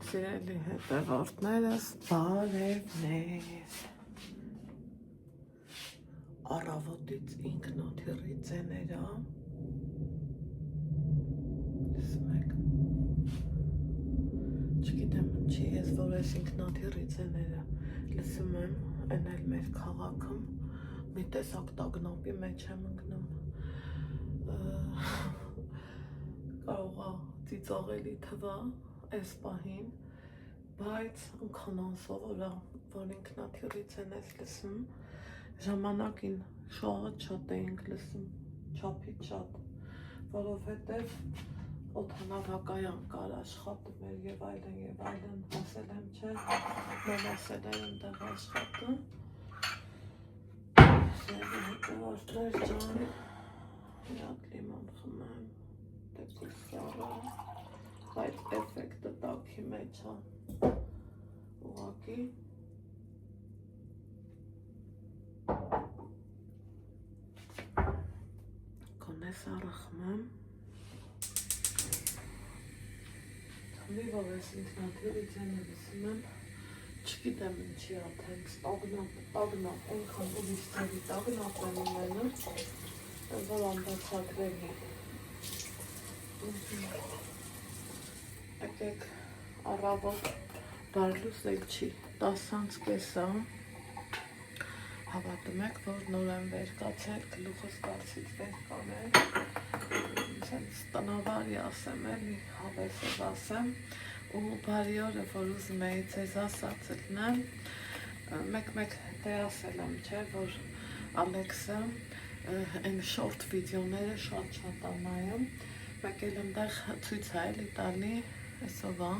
Սիրելի հետևորդներս, բարևներ։ Առավոտից ինքնաթիռի ձեներա։ Լսում եք։ Չգիտեմ ինչի ես, որ ես ինքնաթիռի ձեները լսում եմ, այն էլ մեր քաղաքում մի տեսակ տագնապի մեջ եմ ընկնում։ Կարող է ծիծաղելի թվա այս պահին, բայց ընքան անսովոր է, որ ինքնաթիռի ձեն ես լսում, ժամանակին շատ էինք լսում, չափից շատ, որովհետև օդանավակայան կար աշխատում էր և այլն, ասել եմ չէ, նոր ասել էր ընդեղ աշխատում, սերի հետևորդներ ջան, միատ լիմոն խմեմ, դեպի սառը, բայց էֆեկտը տաքի մեջ է, ուղղակի կոնե սառը խմեմ, խմի որ ես ինքնաթիռի ձենը լսում եմ, չգիտեմ ինչի է, թե տագնապ, այնքան ուրիշ ձերի տագնապ եմ ունենում, որ անբացատրելի։ Եկեք առավոտ բարլուս էլ չի, 10:30 հավատում եք, որ նոր եմ վեր կացել, գլուխս կարծից վեր կանել, սենց տնավարի ասեմ էլի, հավես ես ասեմ, ու բարի օրը, որ ուզում էի ձեզ ասած ելնեմ, մեկ դե ասել եմ, չէ, որ Ալեքսը այն շորտ վիդեոները շատ անայում, մեկ էլ ընդեղ ցույց է էլի տալի, այսօվա,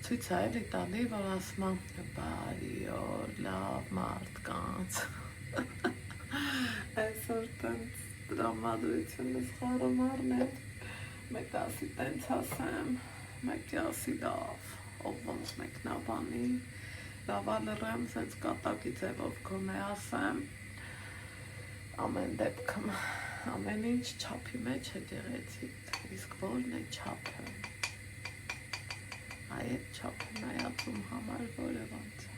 ցույց է էլի տալի, որ ասում եմ բարի օր, լավ մարդկանց, այսօր տենց տրամադրությունս խառում առնել, մեկ ասի տենց ասեմ, մեկ ասի լավ, ով ոնց մեկնաբանի, լավ ալրեմ, սենց կատակի ձևով կոնե ասեմ, ամեն դեպքում, ամեն ինչ չափի մեջ է գեղեցիկ, իսկ որն է չափը, այդ չափը նայածում համար որը ոնց է,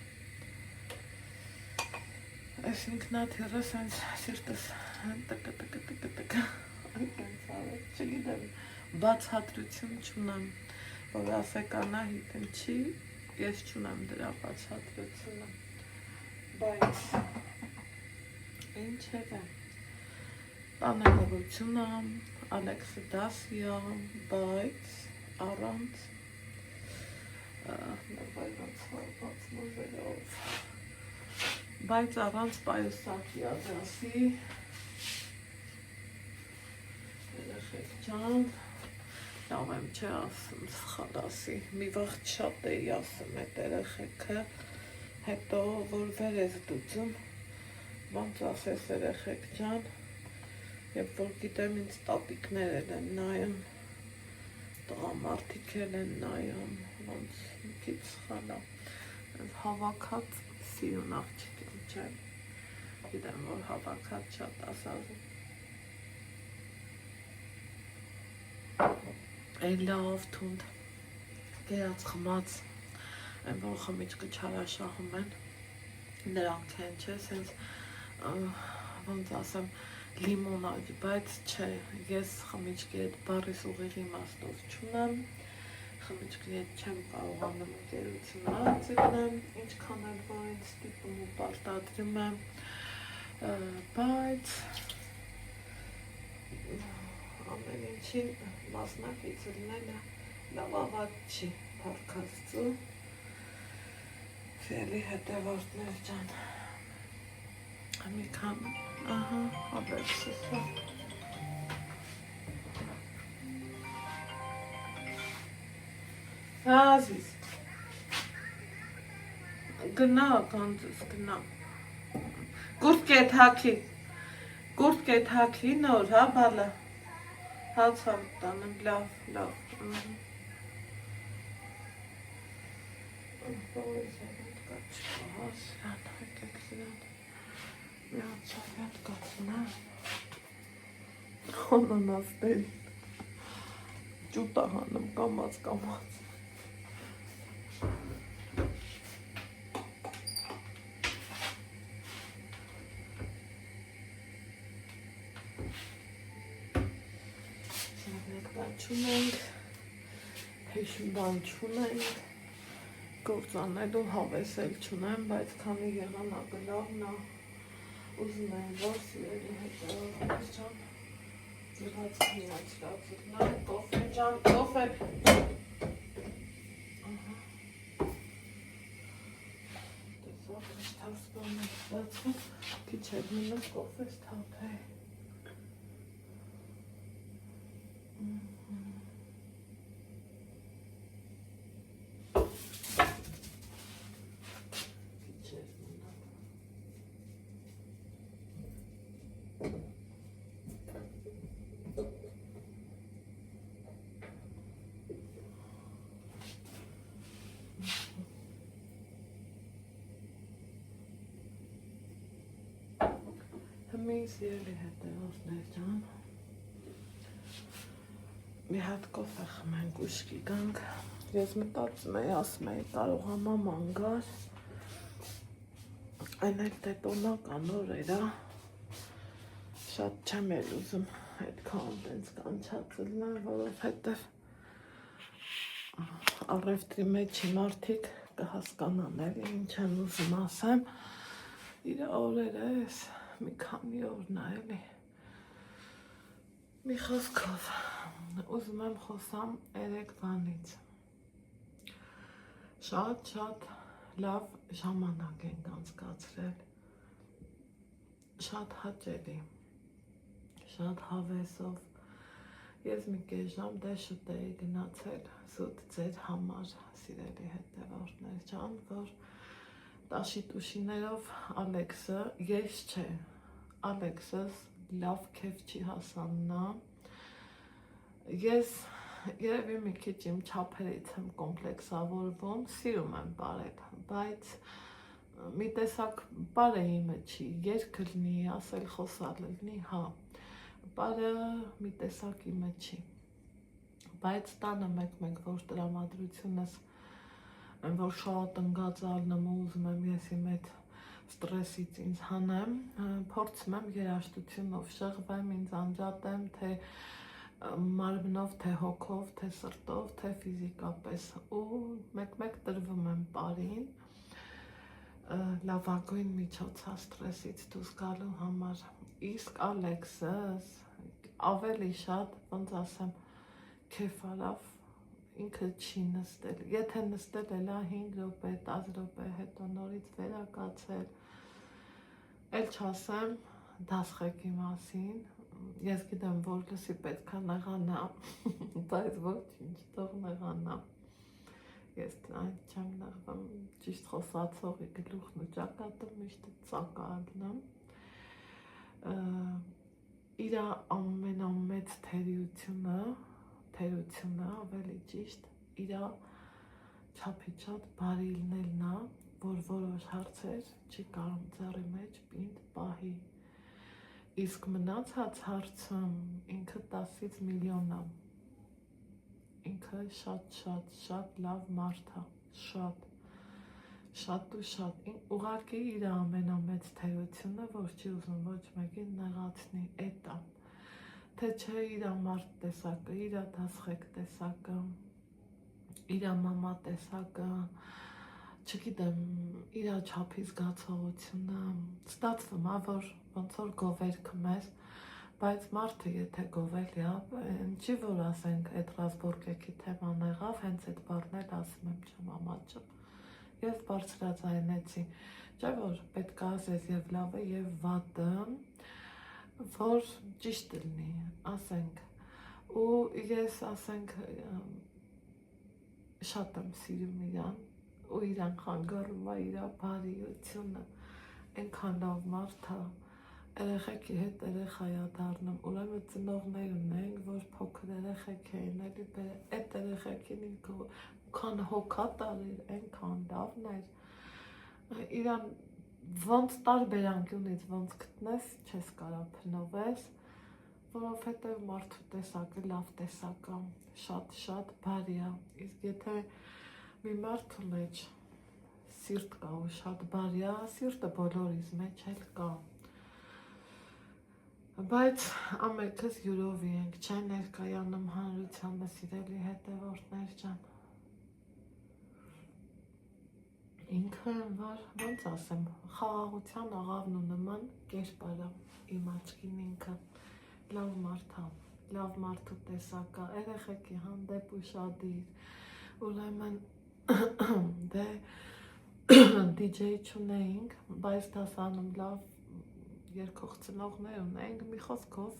այս ինքնաթիռը սենց սիրտս տկը, չգիտեմ, բացատրություն չունեմ, որ ասեք Անահիտ ինչի, ես չունեմ դրա բացատրությունը, բայց ինչևէ, տանեղորություն եմ, Ալեքսը դասի եմ, բայց առանց պայուսակի ադասի, երեխեք ջան, լավ եմ չէ ասում, սխալ ասի, մի վաղ շատ էի ասում այդ երեխեքը, հետո որ վեր ես դուծում, ոնց ասես երեխեք ջան, և որ գիտեմ ինձ տատիկներ էլ են նայում, տղամարդիկ էլ են նայում, ոնց մի քիչ սխալ է, հավաքած սիրուն աղջիկ եմ չէ, գիտեմ որ հավաքած շատ ասազում, այն լավ թունդ, գերած խմած, այն որ խմիչկը չարաշահում են, նրանք են չէ, սենց ոնց ասեմ, լիմոնադ, բայց չէ, ես խմիչքի հետ բարիս ուղիղ իմաստով չունեմ, խմիչքի հետ չեմ կարողանում գերություն արձիգնեմ, ինչքան էլ որ ինձ ստիպում ու պարտադրում եմ, բայց ամեն ինչին մասնակից լինելը լավ ավատ չի, փառքաստու, սիրելի հետևորդներ ջան, մի քան, ահա, ավերսս է, Ազիզ, գնա կանձս, գնա, կուրտք էդ հաքի նոր, հա բալը, հաց համ տանեմ, լավ, միացավյատ կացնա, անանասների, ճուտա հանում կամած, չունենք, հեշին բան չունենք, գործանելու հավես էլ չունեմ, բայց քանի եղանակը լավն է, ուզում եմ, որ սիրելի հետևողներ ջան, եղած քննացրածն է, կոֆե ջան, կոֆե, տեսավ, թաս բան է ստացվում, քիչ էր մնում կոֆես թափ է, Հմի սիրելի հետևողներ ջան, մի հատ կոֆե խմենք ուշքի գանք, ես մտածում էի, ասում էի կարող է մաման գար, այն էլ թե տոնական օրեր է, շատ չեմ էլ ուզում այդքան տենց կանչած լնեմ, որովհետև առևտրի մեջի մարդիկ կհասկանան էլի ինչ եմ ուզում ասեմ, իր օրերը ես մի քանի օրն է էլի, մի խոսքով, ուզում եմ խոսամ երեք բանից, շատ լավ ժամանակ ենք անցկացրել, շատ հաճելի, շատ հավեսով, ես մի կես ժամ դե շուտ էի գնացել զուտ ձեր համար, սիրելի հետևորդներ ջան, որ տաշի-տուշիներով Ալեքսը, ես չէ, Ալեքսս լավ քեվ չի հասաննա, ես երևի մի քիչ իմ չափերից եմ կոմպլեքսավորվում, սիրում եմ բարել, բայց մի տեսակ բարը իմը չի, երգը լնի, ասել խոսալ լնի, հա, բարը մի տեսակ իմը չի, բայց տանը մեկ-մեկ որ տրամադրությունս որ շատ ընգած ալնեմ ու ուզում եմ ես իմ այդ ստրեսից ինձ հանեմ, փորձում եմ երաժշտությունով շեղվեմ, ինձ անջատեմ, թե մարմնով, թե հոգով, թե սրտով, թե ֆիզիկապես ու մեկ-մեկ տրվում եմ բարին, լավագույն միջոցա ստրեսից դուրս գալու համար, իսկ Ալեքսս ավելի շատ, ոնց ասեմ, քեֆ արավ, ինքը չի նստել, եթե նստել էլա 5 րոպե, 10 րոպե հետո նորից վերակացել, էլ չասեմ դասղեկի մասին, ես գիտեմ, որ լսի պետք է նեղանա, բայց ոչինչ, թող նեղանա, ես այն չեմ նեղվում, ճիշտ խոսացողի գլուխն ու ճակատը միշտ ծակալնեմ, իր ամենամեծ թերությունը ավելի ճիշտ իր չափից շատ բարի լինելն է, որ որոշ հարցեր չի կարող ձեռի մեջ պինդ պահի, իսկ մնացած հարցում ինքը 10-ից միլիոն է, ինքը շատ լավ մարդ է, շատ ու շատ, ուղղակի իր ամենամեծ թերությունը, որ չի ուզում ոչ մեկին նեղացնի, էդ է, թե չէ իր մարդ տեսակը, իր դասղեկ տեսակը, իր մամա տեսակը, չգիտեմ, իր չափի զգացողությունը, ստացվում է, որ ոնց որ գովեր քմես, բայց մարդը եթե գովելի է, ինչի որ ասենք այդ ռազբորկեքի թեման եղավ, հենց այդ բառն էլ ասում եմ չեմ ամաչում, ես բարձրաձայնեցի, չէ որ պետք է ասես և լավը և վատը, որ ճիշտ լինի, ասենք, ու ես ասենք շատ եմ սիրում իրան, ու իրան խանգարում է իր բարիությունը, այնքան լավ մարդ է, երեխեքի հետ երեխա է դառնում, ուրեմն ծնողներ ունենք, որ փոքր երեխեք էին, այդ երեխեքին ինքը քան հոգա տարեր, այնքան լավն էր, իրան ոնց տարբերանքյունից ոնց գտնես, չես կարա փնովես, որովհետև մարդու տեսակը լավ տեսակ է, շատ բարի է, իսկ եթե մի մարդու մեջ սիրտ կա ու շատ բարի է, սիրտը բոլորիս մեջ էլ կա, Բայց ամենքս յուրովի ենք, չէ ներկայանում հանրությանը սիրելի հետևորդներ ջան։ Ինքը որ ոնց ասեմ, խաղաղության աղավն ու նման կերպարա իմ աչքին ինքը լավ մարդ է, լավ մարդու տեսակա, երեխեքի հանդեպ ուշադիր, ուրեմն դե DJ չունեինք, բայց դասանում լավ երկող ծնողներ ունեինք, մի խոսքով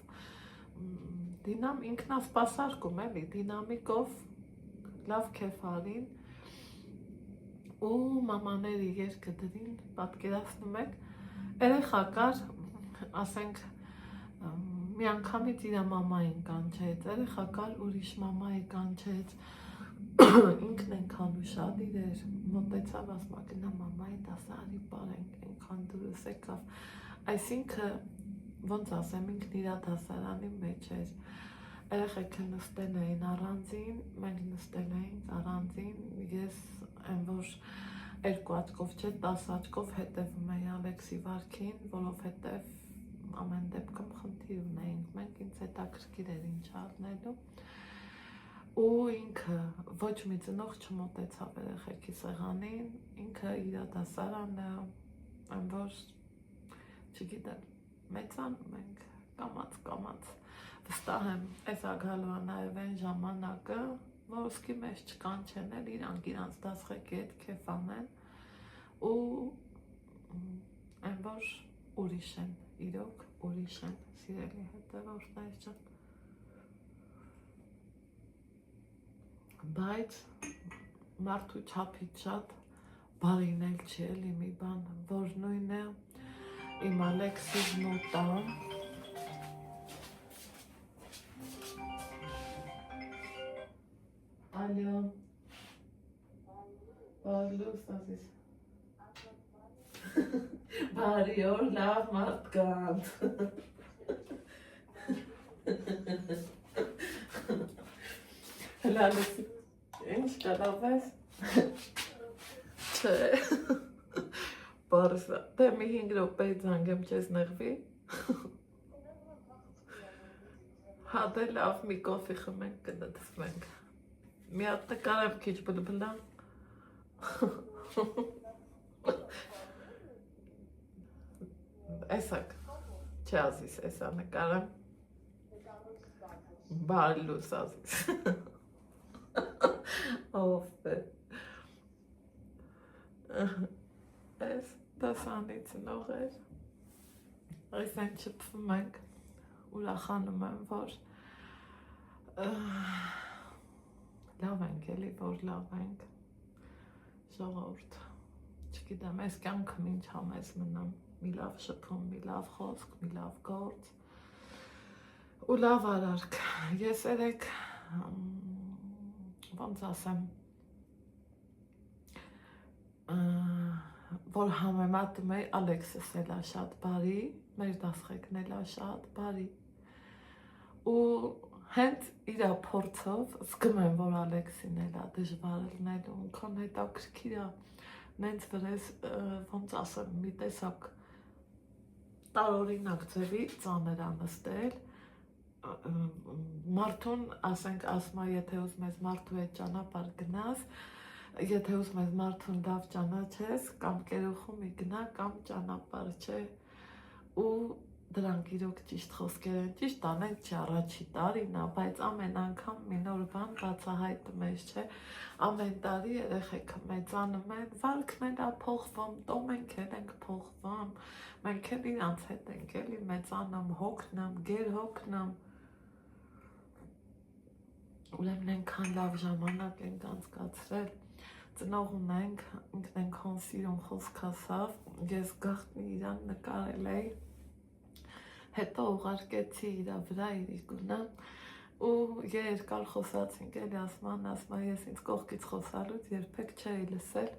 ինքնասպասարկում էլի, դինամիկով լավ քեֆ արին ու մամաների երկը դրին, պատկերացնում եք, երեխա կար, ասենք մի անգամից իր մամային կանչեց, երեխա կար ուրիշ մամայի կանչեց, ինքն ենքան ուշադիր էր, մոտեցավ ասма գնա մամայի դասարանի պարենք, ենքան դուրս եկավ, այսինքը ոնց ասեմ, ինքն իր դասարանի մեջ էր, երեխեքը նստել էին առանձին, մենք նստել էինք առանձին, ես այն որ երկու աչքով չէ, 10 աչքով հետևում էի Ալեքսի վարքին, որովհետև ամեն դեպքում խնդիր ունեինք, մենք ինձ հետաքրքիր էր ինչ առնելու ու ինքը ոչ մի ծնող չմոտեցավ երեխեքի սեղանին, ինքը իր դասարանը, այն որ չգիտեմ, մեծանում ենք կամաց վստահ եմ, այս ագալու նաև այն ժամանակը, որ ուսկի մեջ չկանչեն էլ իրանք իրանց դասղեկի հետ քեֆ անեն ու այն որ ուրիշ են, իրոք ուրիշ են, սիրելի հետևորդներ ջան։ Բայց մարդու չափից շատ բարին էլ չի էլի մի բան, որ նույն է իմ Ալեքսի մոտա Ալո Բարլուս ասես Բարի օր լավ մարդկանց Հլալս ինչ կլավ ես Չէ Բարսա դե մի 5 րոպե զանգեմ չես նեղվի Հա դե լավ մի կոֆի խմենք կնտվենք Մի հատ նկարեմ քիչ բլբլա Էսակ Չէ ազիս էսա նկարեմ Բարլուս ազիս Ով է Էս դասանի ծնող էր Այս այն չպվում ենք ուրախանում եմ, որ լավ ենք էլի, որ լավ ենք ժողովուրդ չգիտեմ, այս կյանքը ինչ համես մնամ մի լավ շփում, մի լավ խոսք, մի լավ գործ ու լավ արարք ես երեք ոնց ասեմ որ համեմատում էի Ալեքսս էլ է շատ բարի մեր դասղեկն էլ է շատ բարի ու հենց իր փորձով զգում եմ, որ Ալեքսին էլ է դժվար լինելու, ինքան հետաքրքիր է, նենց վրես ոնց ասեմ, մի տեսակ տարօրինակ ձևի ծանր է նստել, մարդուն, ասենք, ասма, եթե ուզում ես մարդու հետ ճանապարհ գնաս, եթե ուզում ես մարդուն լավ ճանաչես, կամ կերուխու մի գնա, կամ ճանապարհ չէ, ու դրանք իրոք ճիշտ խոսքեր են, ճիշտ անենք չի առաջի տարին է, բայց ամեն անգամ մի նոր բան բացահայտում ես, չէ, ամեն տարի երեխեքը մեծանում են, վարքն էլ է փոխվում, տո մենք էլ ենք փոխվում, մենք էլ իրանց հետ ենք էլի մեծանում, հոգնում, գերհոգնում, ուրեմն այնքան լավ ժամանակ ենք անցկացրել, ծնող ունենք, ինքն այնքան սիրուն խոսք ասավ, ես գաղտնի իրան նկարել էի, հետո ուղարկեցի իրա վրա իրիկունը ու երկար խոսացինք էլի ասма ես ինձ կողքից խոսալուց երբեք չէի լսել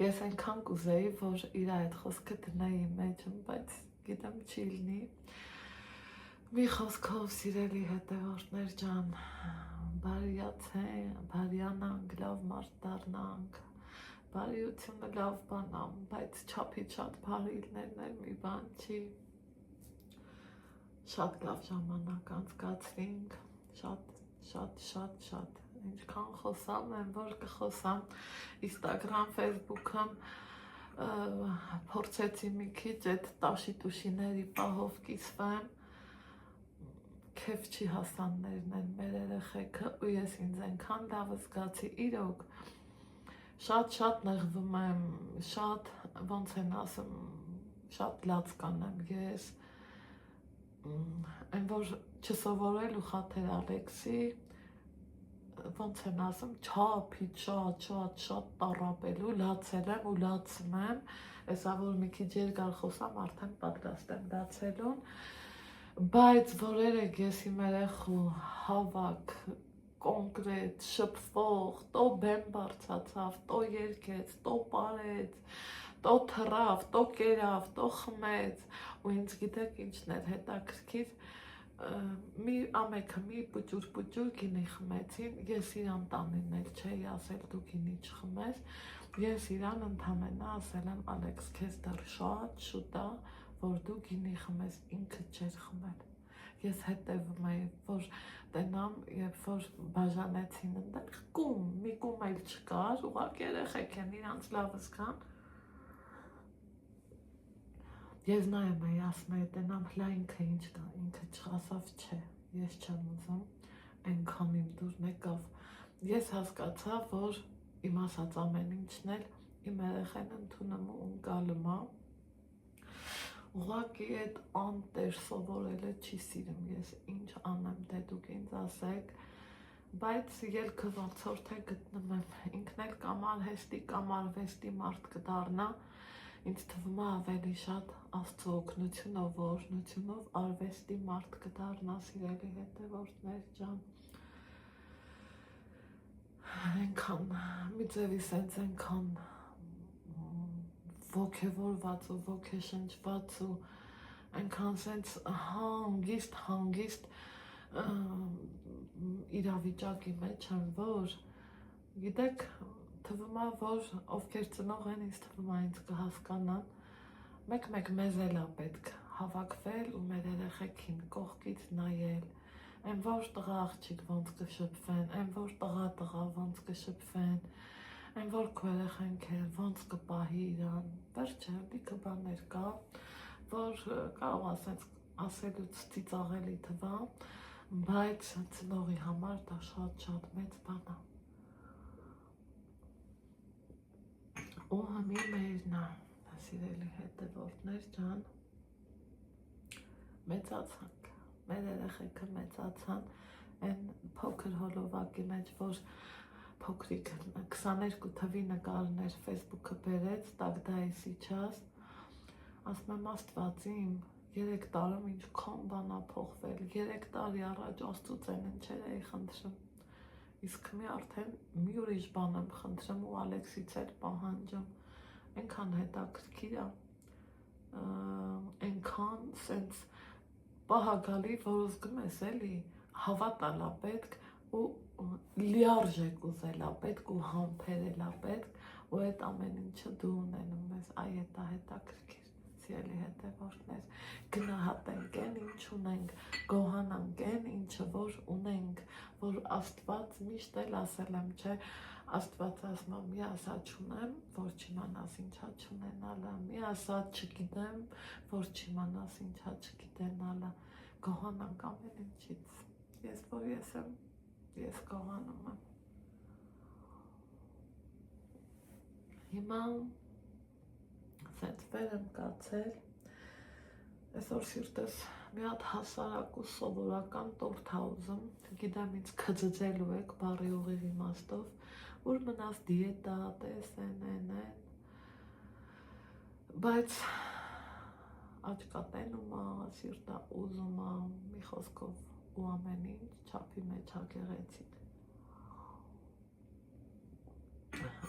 ես այնքան կուզեի որ իրա այդ խոսքը դնեի մեջում բայց գիտեմ չի լինի մի խոսքով սիրելի հետևորդներ ջան բարյանանք լավ մարդ դառնանք բարիությունը լավ բան է բայց չափից շատ բարի լինելն էլ մի բան չի Շատ լավ ժամանակ անցկացրինք, շատ, ինչքան խոսամ, եմ որ կխոսամ Instagram, Facebook-ում փորձեցի մի քիչ այդ տաշի-տուշիների պահով կիսվեմ, քեֆ չի հասաններն են մեր երեխեքը ու ես ինձ այնքան լավ զգացի, իրոք շատ նեղվում եմ, շատ ոնց են ասում, շատ լաց կանեմ ես, այն որ չսովորել ու խաթեր Ալեքսի, ոնց են ասում, չափից շատ տառապելու, լացել եմ ու լացում եմ, հեսա որ մի քիչ երկար խոսամ, արդեն պատրաստ եմ լացելուն, բայց որ երեք ես իմ երեխու հավաք, կոնկրետ, շփվող, տո բեմ բարձացավ, տո երգեց, տո պարեց, տո թռավ, տո կերավ, տո խմեց, ու ինձ գիտեք ինչն էր հետաքրքիր, ամեքը մի պուճուր գինի խմեցին, ես իրան տանին էլ չէի ասել դու գինի չխմես, ես իրան ընդամենը ասել եմ Ալեքս քեզ դեռ շատ շուտ է, որ դու գինի խմես, ինքը չէր խմել, ես հետևում էի, որ տենամ, երբ որ բաժանեցին ընդեղ մի կում էլ չկար, ուղղակի երեխեք են իրանց լավ զգան, ես նայում էի, ասում էի, տենամ հլա ինքը ինչ կա, ինքը չասավ չէ, ես չեմ ուզում, այնքան իմ դուրն եկավ, ես հասկացա, որ իմ ասած ամեն ինչն էլ իմ երեխեն ընդունում ու ընկալում է, ուղղակի այդ անտեր սովորելը չի սիրում, ես ինչ անեմ, դե դուք ինձ ասեք, բայց ելքը ոնց որ թե գտնում եմ, ինքն էլ կամ արհեստի կամ արվեստի մարդ կդառնա, ինձ թվում է ավելի շատ Աստծո օգնությունով, օրհնությունով արվեստի մարդ կդառնա, սիրելի հետևորդներ ջան, այնքան մի ձևի սենց այնքան ոգևորված ու ոգեշնչված ու այնքան սենց հանգիստ իրավիճակի մեջ եմ, որ գիտեք, թվում է, որ ովքեր ծնող են, ինձ թվում է ինձ կհասկանան, մեկ մեզ էլ է պետք հավաքվել ու մեր երեխեքին կողքից նայել, այն որ տղա աղջիկ ոնց կշփվեն, այն որ տղա ոնց կշփվեն, այն որ քո երեխան քեզ ոնց կպահի իրան, վերջը լիքը բաներ կա, որ կարող ասելուց ծիծաղելի թվա, բայց ծնողի համար դա շատ մեծ բան է։ Ու համի մերն է, սիրելի հետևորդներ ջան, մեծացանք, մեր երեխեքը մեծացան, այն փոքր հոլովակի մեջ, որ փոքրիկ 22 թվի նկարներ Facebook-ը բերեց, տագդայի սիչաս, ասում եմ Աստվածին, 3 տարում ինչքան բան ա փոխվել, 3 տարի առաջ Աստծուց են ինչեր էի խնդրում, իսկ մի արդեն մի ուրիշ բան եմ խնդրում ու Ալեքսից էլ պահանջում, այնքան հետաքրքիր է, այնքան սենց պահագալի, որ ուզգում ես էլի, հավատալա պետք ու լիարժեք ուզելա պետք ու համբերելա պետք ու այդ ամեն ինչը դու ունենում ես, այ էտա հետաքրքիր, սիրելի հետևորդներ, գնահատենք այն ինչ ունենք, գոհանանք այն ինչը որ ունենք, որ Աստված միշտ էլ ասել եմ, չէ, Աստված ասում է, մի ասած չունեմ, որ չիմանաս ինչա չունենալը, մի ասած չգիտեմ, որ չիմանաս ինչա չգիտենալը, գոհանանք ամեն ինչից, ես որ ես եմ, ես գոհանում եմ։ Հիմա սենց վեր եմ կացել, այսօր սիրտս մի հատ հասարակ ու սովորական տորթ ա ուզում, գիտեմ ինձ քծծելու եք բառի ուղիղ իմաստով, որ մնաս դիետա, տեսեն, բայց աչկա տենում ա, սիրտա ուզում ա, մի խոսքով ու ամեն ինչ չափի մեջ ա գեղեցիկ։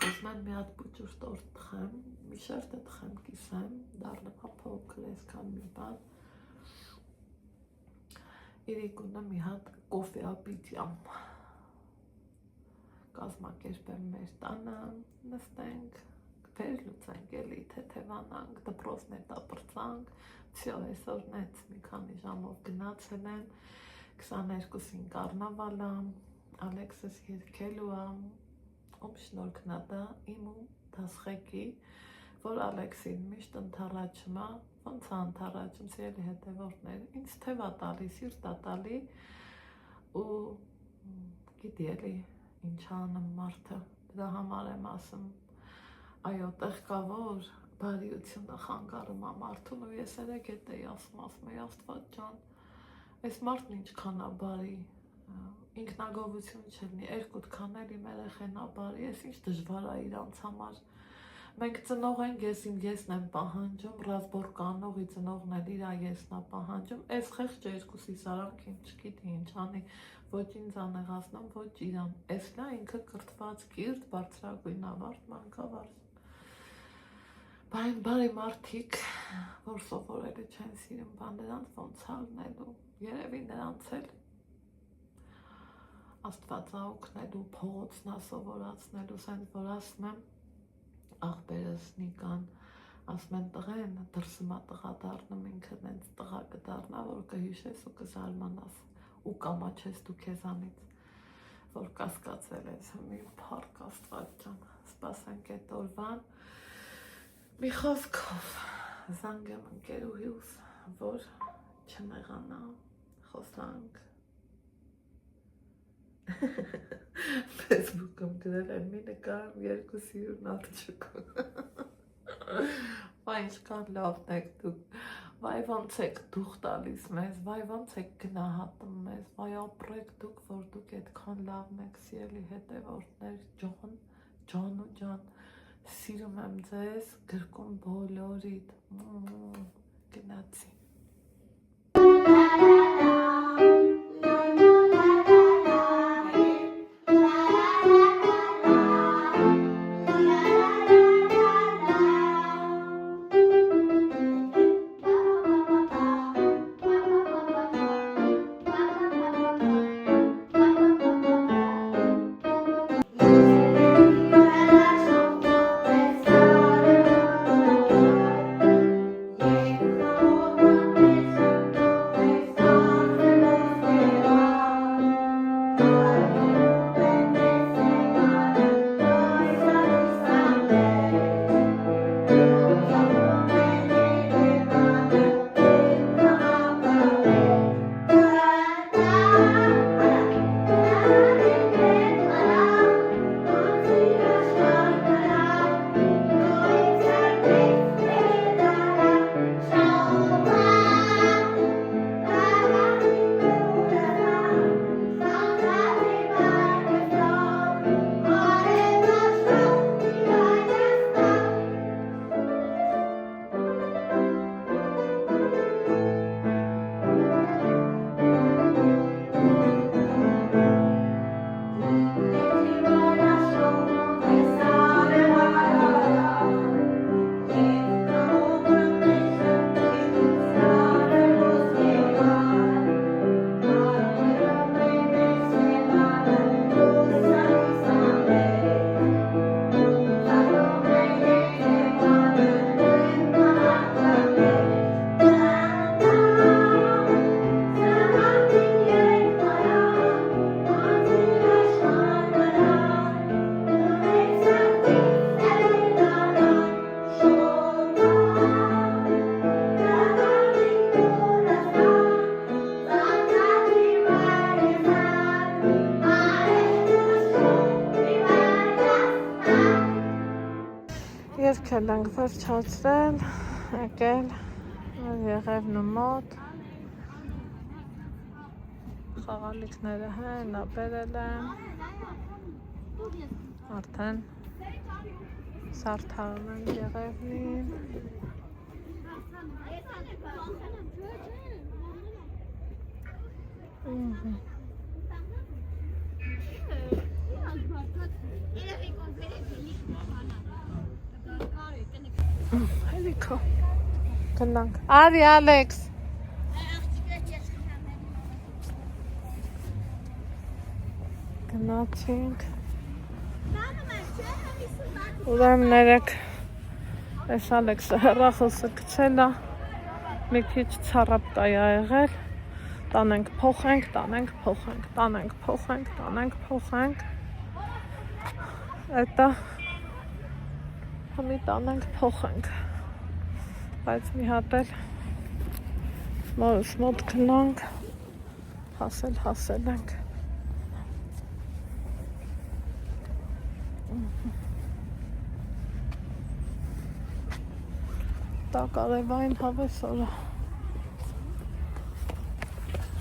Ուզում եմ մի հատ պուճուր տորթ տխեմ, մի շերտը տխեմ կիսեմ, դառնա փոքր այսքան մի բան, իրիկունը մի հատ կոֆե ապիտյամ, կազմակերպեմ մեր տանը, նստենք, վեր լուծենք էլի, թեթևանանք, դպրոցներ դապրծանք, всё, այսօր նենց մի քանի ժամով գնացել են, 22-ին կարնավալ է, Ալեքսս երգելու է, ում շնորհքն է դա, իմ ու դասղեկի, որ Ալեքսին միշտ ընթառաջում է, ոնց է ընթառաջում, սիրելի հետևորդներ, ինձ թև է տալի, սիրտ է տալի ու գիտի էլի ինչ անում մարդը, դրա համար եմ ասում, այո, տեղ կա որ բարիությունը խանգարում է մարդուն ու ես երեկ էդ էի ասում էի Աստված ջան, այս մարդն ինչքան է բարի, ինքնագովություն չլինի, երկուտքան էլ իմ երեխեն է բարի, ես ինչ դժվար է իրանց համար, մենք ծնող ենք, ես իմ եսն եմ պահանջում, ռազբոր կանողի ծնողն էլ իրա եսն է պահանջում, այս խեղճ երկուսի սարանքին չգիտի ինչ անի, ոչ ինձ անեղացնում, ոչ իրան, այս նա ինքը կրթված կիրթ, բարձրագույն ավարտ, մանկավարժ, բայն բարի մարդիկ, որ սովորելի չեն սիրում, բան նրանց ոնց ալնելու, երևի նրանց էլ Աստված է օգնելու, փողոցն է սովորացնելու, սենց որ ասում եմ, աղբերս Նիկան, ասում են տղեն, դրսում է տղա դառնում, ինքը նենց տղա կդառնա, որ կհիշես ու կզարմանաս ու կամաչես դու քեզանից, որ կասկածել ես, մի փառք Աստված ջան, սպասենք այդ օրվան, մի խոսքով, զանգեմ ընկերուհուս, որ չնեղանա, խոսանք, Facebook-ում գրել եմ մի նկարում 200 արջուկում, վայ ինչքան լավն եք դուք, վայ ոնց եք դուխ տալիս մեզ, վայ ոնց եք գնահատում մեզ, վայ ապրեք դուք, որ դուք այդքան լավն եք, սիրելի հետևորդներ, ջան ու ջան, սիրում եմ ձեզ, գրկում բոլորիդ, գնացի Երկել ենք վերջացրել, եկել Եղևնու մոտ, խաղալիքները հեն ապերել են, արդեն սարդարում են Եղևնին, Հելիքո, գնանք, արի Ալեքս, գնացինք, ուրեմն ներեք Այս Ալեքսը հեռախոսը գցել է, մի քիչ ցարապ կա եղել, տանենք փոխենք, տանենք փոխենք, տանենք փոխենք, տանենք փոխենք, էտա հմի տանենք փոխենք, բայց մի հատ էլ մորս մոտ գնանք, հասել ենք, Տակարևային հավեսորը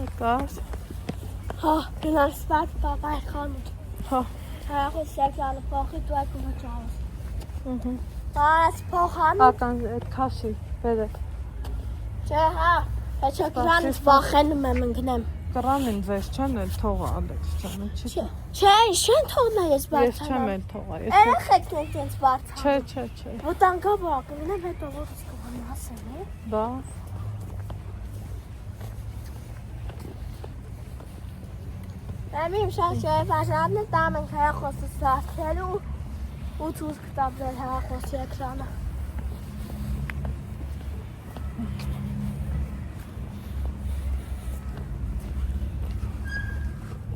Եկար Հա, գնար սպարտ պապայ խանութ Հա Հաղը սեկյանը պոխի դու այդ կմոճարս Բայց պոխանու Ական էդ կաշի, բերեք Չէ, հա, հետո կրանից վախենում եմ ընգնեմ Կրանին ձեզ չեն էլ թողը Ալեքս չան, Չէ, շեն թողնա ես Ես չեմ էլ թողա Երեխեք ենք ենց բարձան Չէ Վտանգաբա կգնեմ հետո որդս կողան հասեմ է Բա Εμείς σας έβαζαμε τα έχω στο σταθερού ու ցույց կտաբել հաղորդի էկրանը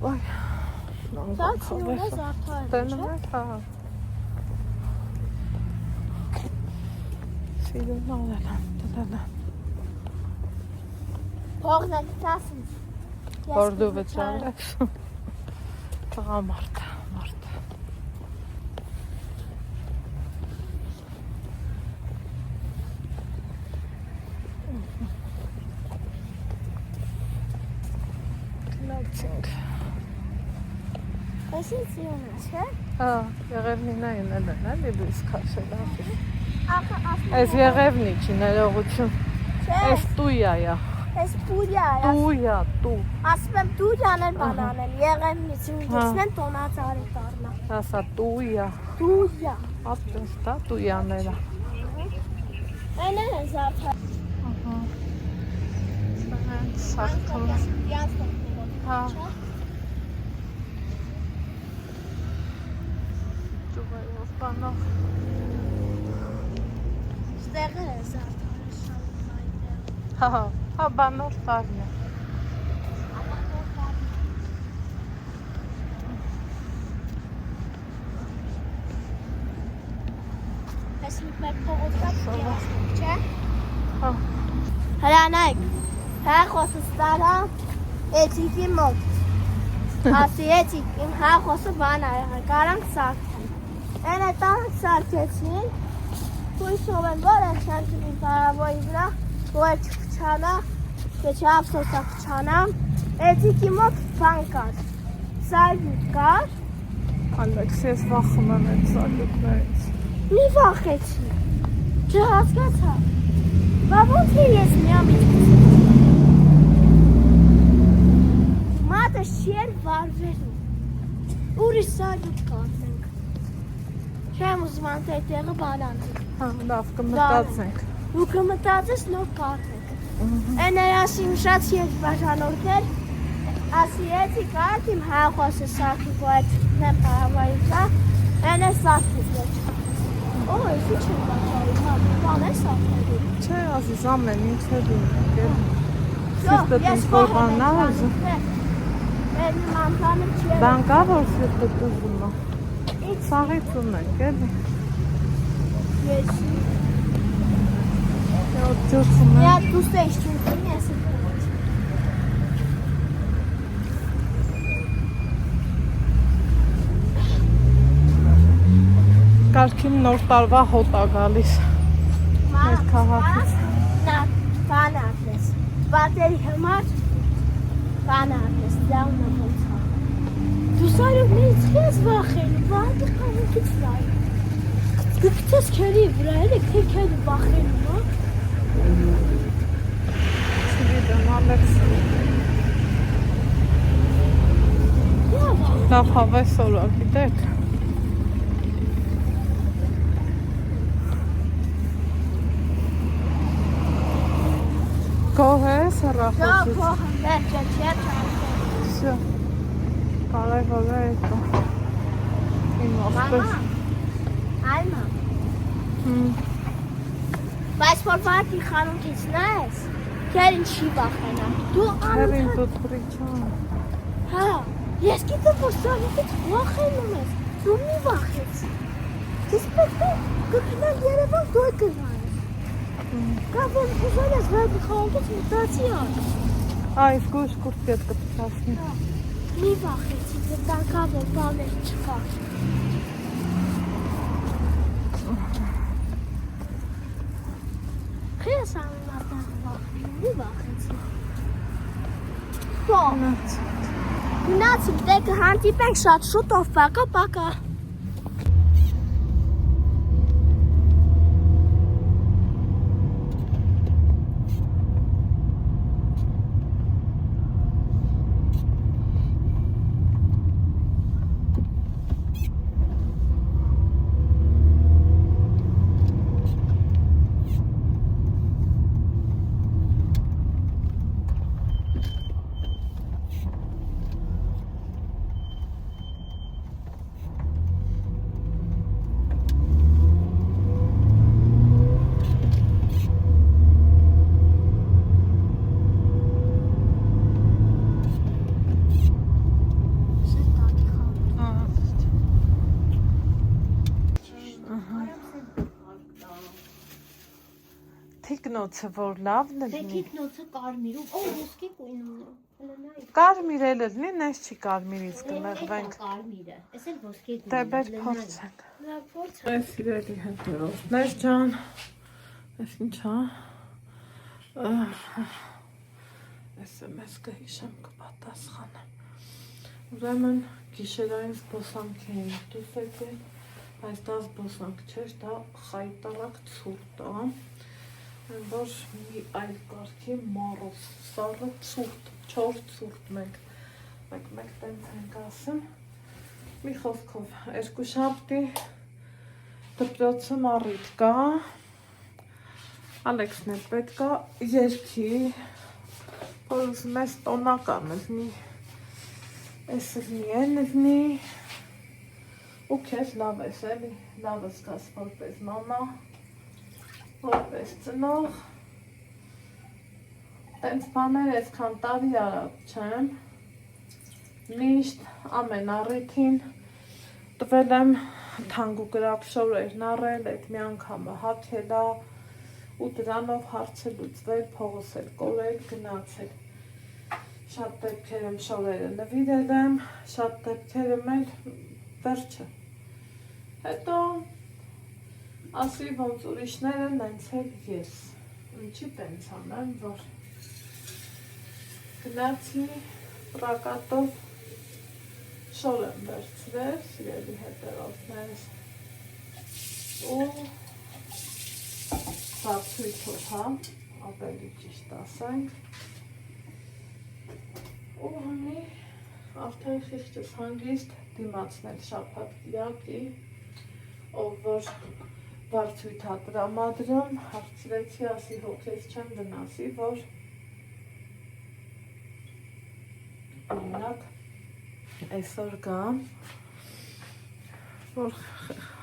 Ոյ Սացիուն է զարդարել Տենում եք, հա Սիրուն ալել եմ, տտել եմ Փողն եք տասնից Որ դու վճարես Տղա մարդ Գնացինք Ես ինձ սիրուն է, չէ? Հա, եղևնինային էլ են, էլի բույս կաշել Այս եղևնի չի ներողություն Այս տույա յա Ես պուրյա Տույա, տու Ասում եմ դուրյան էլ բանան եմ, եղևնից ինգեցնեն տոնածարի տարնա Ասա տույա Դուրյա Ապտես դա տույաները Այն են են զարդար Սաղթում Հա Ճուղայով բանող Ստեղը է զարդարը շալուկային Հա բանող տարն է Ես մի մեր փողոցկապ կերասնեմ, չէ? Հա Հրանայք, հաղոսս տարա էցիկի մոտ Ասի էցիկ, իմ հաղոսը բան այղը, կարանք սարքեն Են է տանք սարքեցին Հույսով են որ են շանքին տարավոյի վրա Որ չպչանա, թե չէ ավսոսա պչանամ Էցիկի մոտ բան կար, սարգուտ կար Ալեքս ես վախում եմ այդ սարգուտներից Մի վախեցի, չհասկացա Բա ոնց է ես միամիտ Մատս չի էր վարվերում Ուրիշ սարգուտ կարնենք Չեմ ուզում անտ այդ տեղը բալանցիկ Հա, լավ կմտածենք Ու կմտածես նոր կարնենք Են էր ասիմ շատ ետ բաժանորդել Ասի էցի կարդ իմ հաղոսը սարքի գոյտ նեմ պարավայի վրա Են է սարքից ետ Օ, ես ու չեմ բաճարի, բան է սարքելու Չէ, ազիզ ամեն ինչ է դու Սիրտդ ինձ որ բանն ավազը Մեր իմ անդանում չի էր Բան կա որ սիրտդ ուզում է Սաղից ունենք, էլի Ես Ջոցում Մի է հատ դուստ է իշչունքին ես է Կարգին նոր տարվա հոտ ա գալիս Մեր քաղաքից Նա բան ատես Բատերի հմար բան ատես դավն է ոնցա Դու սարովներից քեզ վախելու բատի խանութից լայ Գկցես քերի վրա էլի թե քերի վախելու հա Չգիտեմ Ալեքս Լավ հավեսոր ա գիտեք Գոհ ես հեռախոսից Գոհը վերջը չէ չանքել Всё Կարևոր է էտո Իմ Մամա ասպես Այմա Բայց որ վարկի խանութից նայես, քերին չի վախենա։ Դու Քերին դու թրիչան։ Հա, ես գիտեմ որ սարից վախենում ես։ Դու մի վախեց։ Ես պետք է գտնեմ Երևան դու կգանես։ Կապոն ուզել ես վարկի խանութից մտածի ան։ Այս գուշ կուրտկետ կպտասնի։ Մի վախեցի, որ տանկավոր բաներ չկա։ Քեզ ամենատան վախեցի, մի վախեցի։ Գնացի, դե կհանդիպենք շատ շուտով, պակա։ Թիկնոցը որ լավն է լինի։ Թիկնոցը կարմիր, օ, ոսկի գույնն է։ Կարմիր էլ է լինի, նես չի կարմիրից կնեղվենք։ Կարմիրը, էս էլ ոսկի գույնն է։ Դե բեր փորձենք։ Նա փորձ։ Այս իրելի հետերով։ Նես ջան, այս ինչա։ SMS կհիշեմ կպատասխանեմ։ Ուրեմն գիշերային զբոսանք էին դուրս եկել, բայց դա զբոսանք չէր, դա խայտարակ ցուրտ է։ Որ մի այլ կարգի մառոզ, սառը ցուրտ, չոր ցուրտ մենք տենց ենք ասում։ Մի խոսքով, երկուշաբթի դպրոցում առիթ կա, Ալեքսն էլ պետք է երկի, որ ուզում ես տոնական լինի, էս լինի, ու քեզ լավ ես էլի, լավ ես կաս որպես մամա, որպես ծնող, տենց բաներ այսքան տարի արած չեմ, միշտ ամեն առիթին տվել եմ թանկ ու կրակ շորերն առել, այդ մի անգամը հագելա ու դրանով հարցը լուծվել, փողոս էլ կորել, գնացել։ Շատ դեպքեր եմ շորերը նվիրել եմ, շատ դեպքերում էլ վերջը։ Հետո ասի ոնց ուրիշները նենց էլ ես, ինչի տենց անեմ, որ գնացի պրակատով շոր եմ վերցրել, սիրելի հետևորդներ, ու բարձույթով հա, ավելի ճիշտ ասենք, ու հունի արդեն խիղճս հանգիստ դիմացնել շաբաթ կիրակի, ով որ բարձույթ հա տրամադրում, հարցրեցի, ասի հոգեզ չեմ դնասի, որ օրինակ այսօր գամ, որ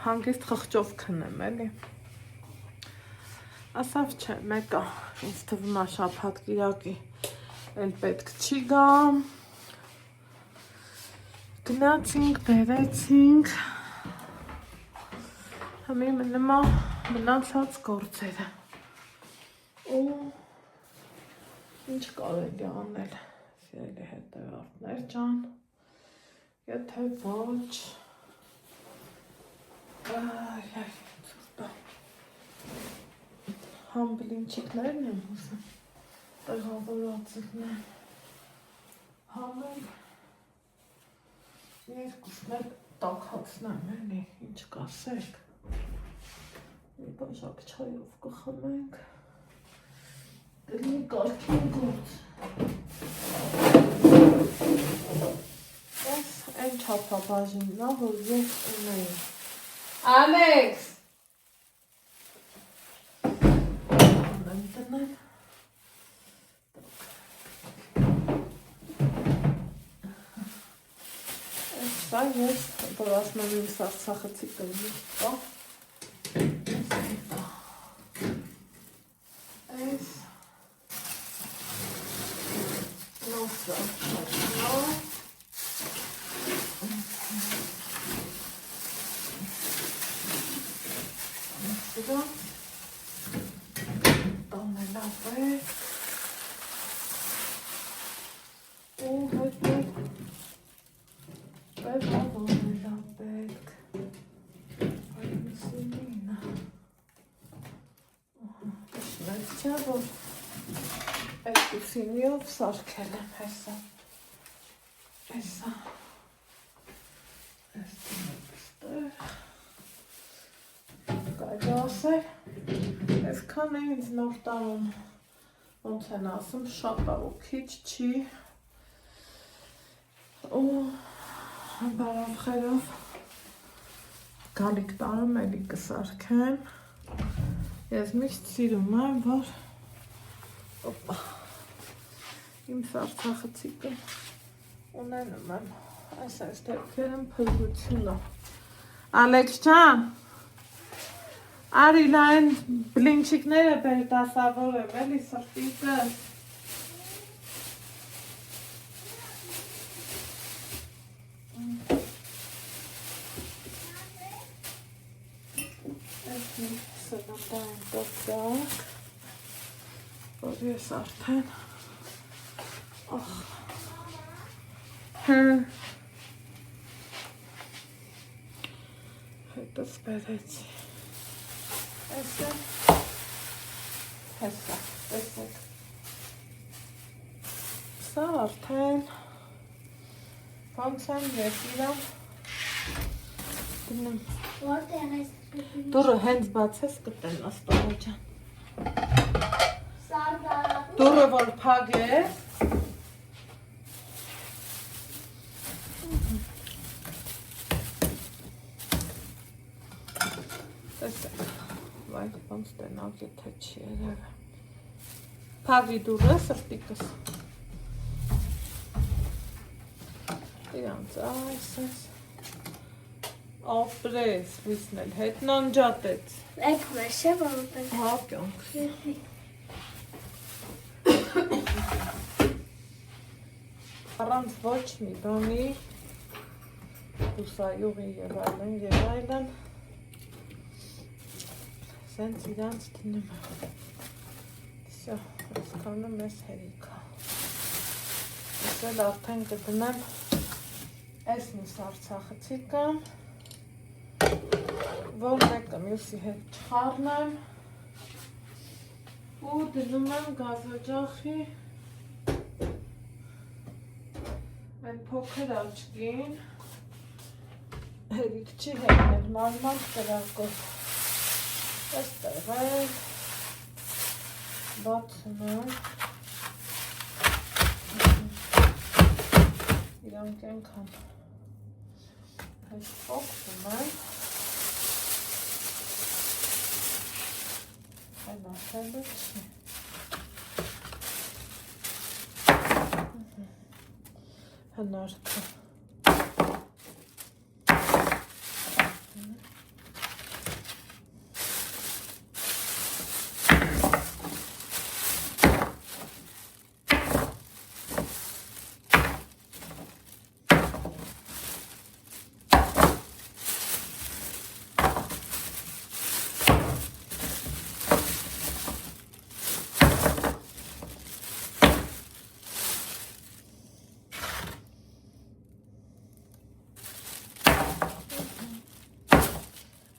հանգիստ խղճով քնեմ էլի։ Ասավ չէ, մեկա, ինձ թվում է շաբաթ կիրակի էլ պետք չի գամ, գնացինք, բերեցինք, Համի մնումա մնացած գործերը, ու ինչ կարելի անել, սիրելի հետևորդներ ջան, եթե ոչ, համ բլինչիկներն եմ ուզում, տեղավորածիկն եմ, համ էլ երկուսն էլ տաքացնեմ էլի, ինչ կասեք, մի բաժակ չայով կխմենք, դրի կարգին գործ, ես են չապապաժինն է, որ ես ունեի, Ալեքս, անեմ տնեմ, Սա ես, որ ասում եմ իմ Արցախցի կլինի, իրան տանելավեք ու հետո բևավորելավեք այմիսինինը մեծ չէ, որ երկուսինիով սարքել եմ հեսա Կարելի ասել, այսքան է ինձ նոր տարում ոնց են ասում, շատ է ու քիչ չի ու բարով խերով գալիք տարում էլի կսարքեմ ես միշտ սիրում եմ, որ իմ սարցախցիկը ունենում եմ այս դեպքերում փրկությունը Ալեքս ջան Արի լայն բլինչիկները բեր դասավորեմ, էլի սրտիկը Այս մի սրտային տոպսակ որ ես արդեն հետս բերեցի Այսը, հեսա, տեսեք Սա արդեն ոնց եմ եկիրամ դնում Դուրը հենց բացես կտեն աստողը ջան Դուրը որ փագես Տեսեք Վայ, ոնց տենակ եթե չի երևը Փագի դուրը սրտիկս Իրանց այսես Ապրես, լույսնել, հետ նանջատեց Էք մեր չէ, որ ուտենք Հա, կյանքս Առանց ոչ մի բանի Հուսայուղի և այլն Սենց իրանց դնում եմ Սյո, այսքանը մեզ հերիքա Ես էլ արդեն կդնեմ Այս մի սարցախցիկը Որ մեկը մյուսի հետ չխառնեմ Ու դնում եմ գազօջախի Այն փոքր աչկին Հերիք չի հետնել մարմար կրակով Այստեղ էլ բացում եմ իրանք ենքան հետ փոխվում եմ այն ասելու չի հնարքը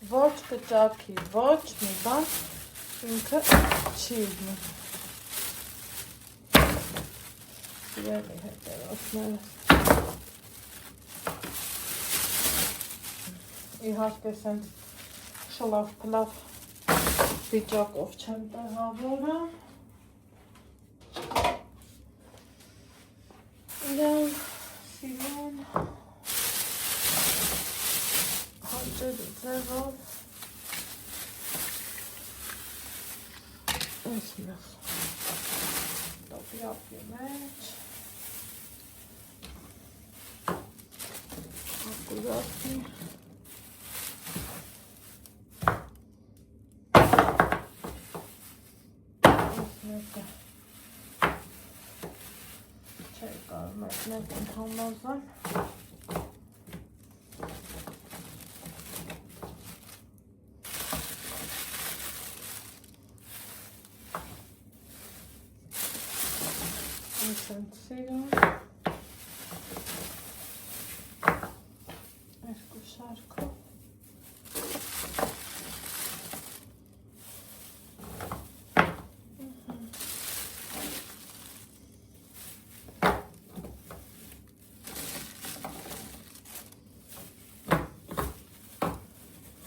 Ոչ կճակի, ոչ մի բան ինքը չի իգնում Իրելի հետերոսները Իհարկե սենց շլավ-պլավ վիճակով չեմ տեղավորում Իրան սիրուն Հաճելի ձևով Այս մեզ տոպիապի մեջ ակուրատի Այս մեկը չէի կարող մեկ ընդհամազան սենց սիրում։ Երկու շարքով։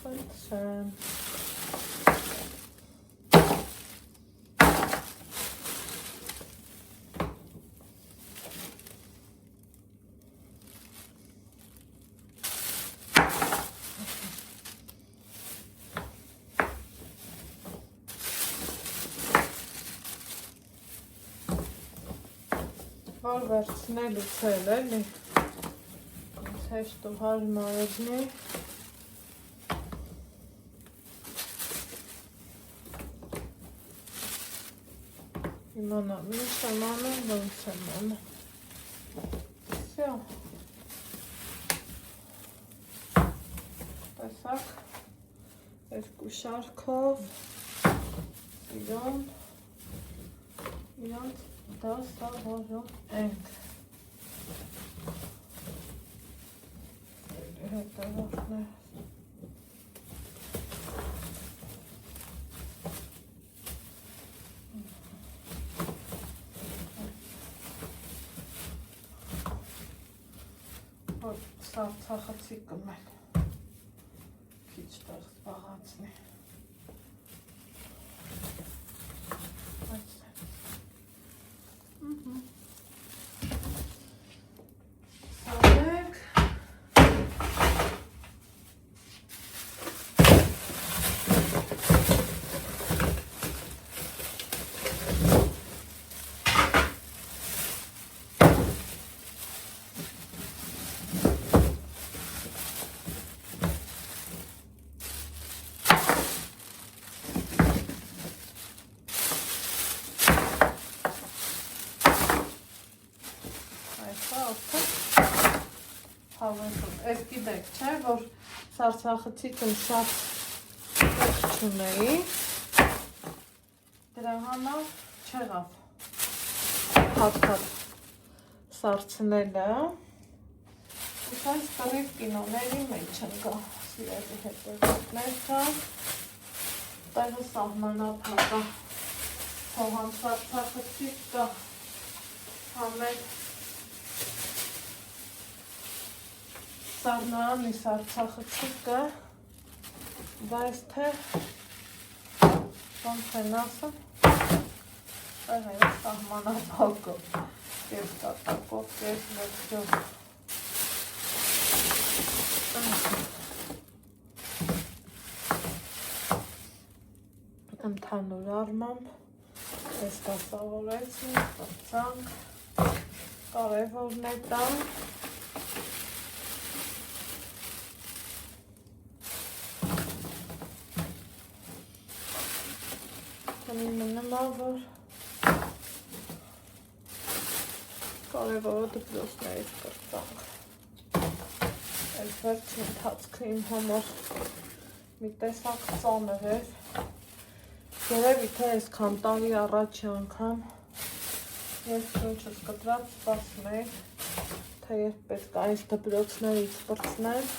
Խնդրեմ։ Որ վերցնելուց էլ էլի, հեշտ ու հարմար էլի, իմանամ, ինչ եմ անում, ոնց եմ անում, վսյո, տեսակ, երկու շարքով, իրոն, իրանց դասավորում ենք, հետևորդներ, որ սարցախցիկում են, քիչ տեղ զբաղացնի, Ես գիտեք, չէ, որ սարցախցիկն շատ չունեի, դրա համար չեղավ հատ-հատ սարցնելը, ու սենց կրիվ կինոների մեջ ընկա, սիրելի հետևորդներ կա, տեղը սահմանափակ կա, հողան սարցախցիկ կա, համեր Սարնարանի սարցախցիկը, բայց թե ոնց են ասում, տեղը սահմանափակով, կես կատակով, կես լեքջով։ Ընդհանուր առմամբ, ես դասավորեցին, ստացանք, կարևորն է տան, Մնամա, որ կարևորը դպրոցներից կրծանք։ Այս վերջին ընթացքը իմ համար մի տեսակ ծանր էր։ Երևի թե այսքան տարի առաջի անգամ ես ինչս կտրած սպասում էի, թե երբ պետք է այս դպրոցներից պրծնեմ,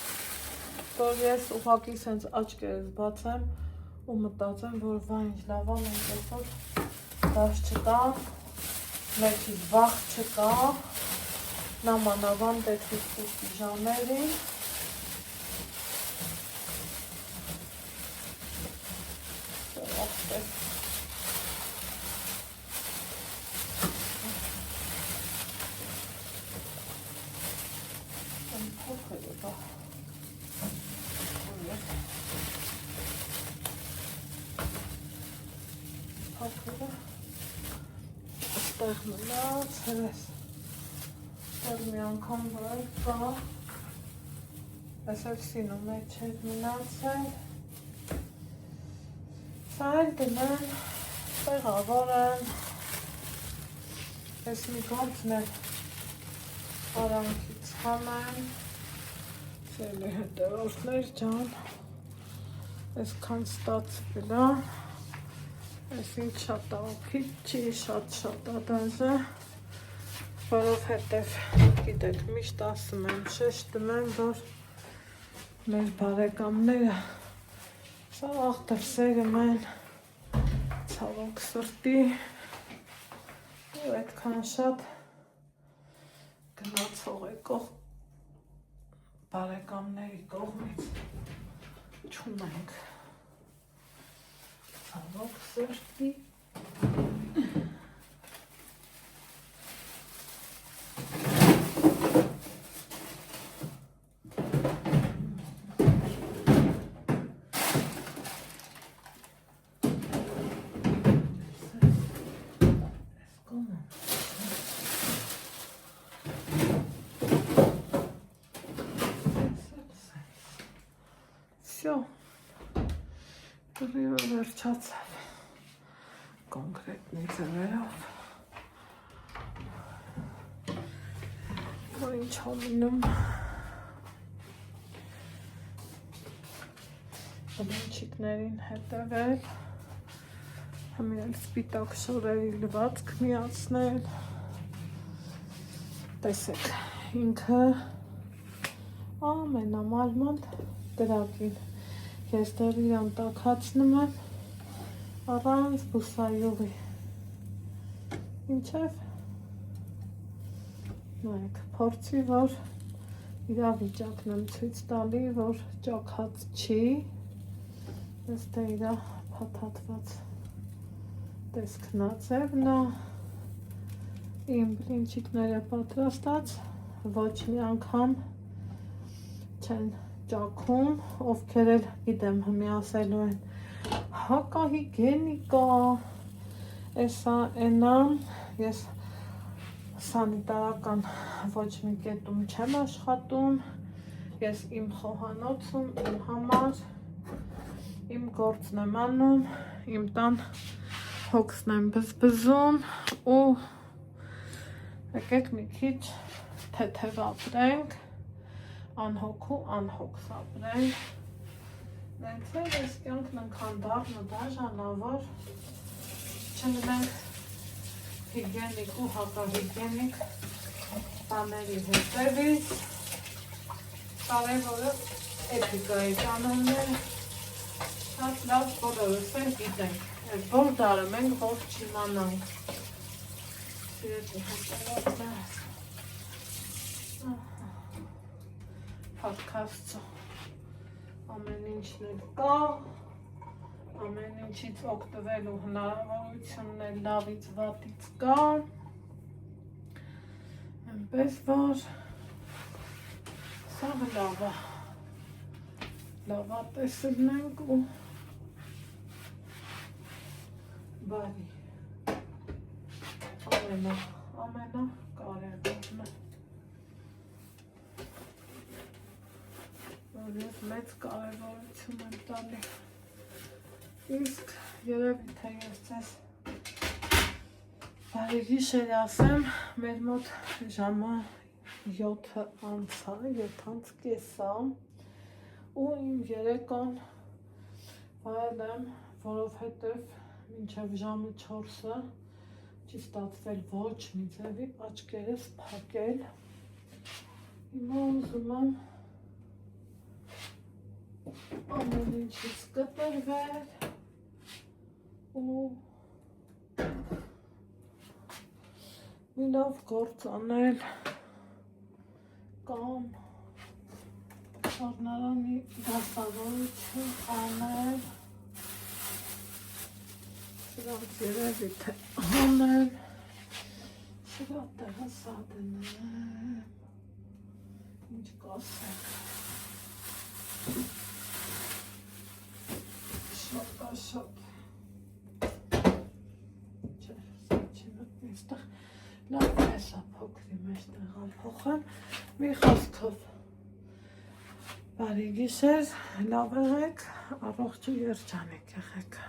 որ ես ուղղակի սենց աչքերս բացեմ ու մտածեմ, որ վա ինչ լավան ենք այսօր դաշ չկա, մեջից վաղ չկա, նամանավան պետք է պիժաներին, Այստեղ մնաց, հրես, այստեղ մի անգամ վար կա, այս էլ սինու մեջ հետ մնացել, սա էլ դնեն, տեղավորեն, այս մի գոնցն էլ արանքից համեն, սելի հետևորդներ ջան, այսքան ստացվել է, այս ինչ շատ աղքիչ չի, շատ ադազ է, որովհետև գիտեք, միշտ ասում եմ, շեշտում եմ, որ մեր բարեկամները սաղ դրսերում են ցավոք սրտի ու այդքան շատ գնացող եկող բարեկամների կողմից չունենք ցավոք սրտի Всё. Դրիվը վերջացավ կոնկրետնի ձևերով որ ինչ ամինում բանջիկներին հետևել հմիրել սպիտակ շորերի լվացք միացնել տեսեք ինքը ամենամարման դրակին ես դեռ իրան տաքացնում եմ առանց բուսայողի ինչև նայեք փորձի որ իրավիճակն եմ ցույց տալի որ ճաքած չի ըստ իրա փաթաթված տեսքնաձևն է իմ բլինչիկները պատրաստած ոչ մի անգամ չեն ճաքում, ովքեր էլ գիտեմ հիմի ասելու են հակահիգենիկա էսա էնա ես սանիտարական ոչ մի կետում չեմ աշխատում ես իմ խոհանոցում իմ համար իմ գործն եմ անում իմ տան հոգսն եմ բզբզում ու եկեք մի քիչ թեթև ապրենք անհոգու անհոգս ապրենք մենք ես կյանքն ընքան դառնը դաժանավոր չլինենք հիգենիկ ու հակահիգենիկ բաների հետևից կարևորը էթիկայի կանոնները շատ լավ բոլորս էլ գիտենք այդ որ դարը մենք որ չիմանանք սիրեցի հետևատը Փառքաստու ամեն ինչն էլ կա, ամեն ինչից օգտվելու հնարավորությունն էլ լավից վատից կա, այնպես որ սա լավ է, լավա տեսելն ենք ու բարի, ամենա կարևորն է. Ես մեծ կարևորություն եմ տալի իսկ երևի թե ես ձեզ բարի գիշեր ասեմ մեր մոտ ժամը 7-ը անցա 7:30 ու իմ երեկոն վայել եմ որովհետև մինչև ժամը 4-ը չի ստացվել ոչ մի ձևի աչքերս փակել հիմա ուզում եմ ամեն ինչից կտրվել ու մի լավ գործ անել կամ շարնարանի դասավորություն անել սրանց երևի թե անել սրա տեղը սա դնեմ ինչ կասեք Շատ չէ, չի մտնի այստեղ լավ էսա փոքրի մեջ տեղան փոխեմ մի խոսքով բարի գիշեր լավ եղեք առողջ ու երջանիկ եղեք